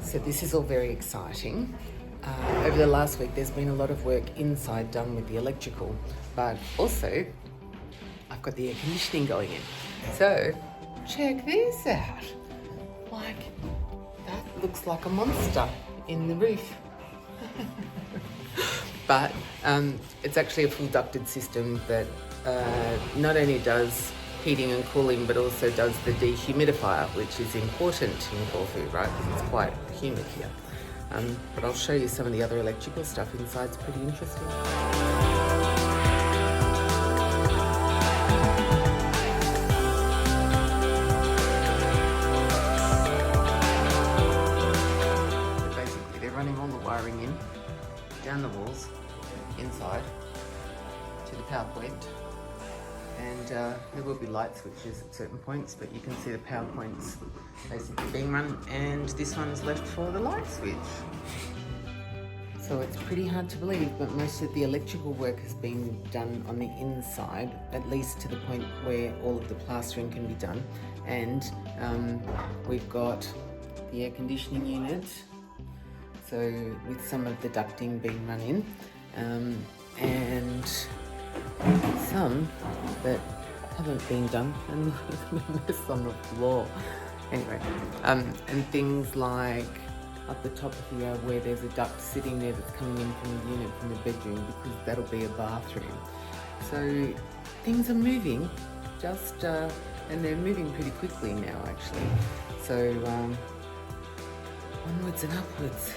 So this is all very exciting. Over the last week there's been a lot of work inside done with the electrical, but also I've got the air conditioning going in. So check this out. Like, that looks like a monster in the roof. But it's actually a full ducted system that not only does heating and cooling, but also does the dehumidifier, which is important in Corfu, right? Because it's quite humid here. But I'll show you some of the other electrical stuff inside. It's pretty interesting. So basically, they're running all the wiring in, down the walls, inside, to the power point. And there will be light switches at certain points, but you can see the power points basically being run, and this one is left for the light switch. So it's pretty hard to believe, but most of the electrical work has been done on the inside, at least to the point where all of the plastering can be done. And we've got the air conditioning unit, so with some of the ducting being run in, and some that haven't been done, and look at the mess on the floor. Anyway, and things like up the top here where there's a duct sitting there that's coming in from the unit from the bedroom, because that'll be a bathroom. So things are moving, and they're moving pretty quickly now actually. So onwards and upwards.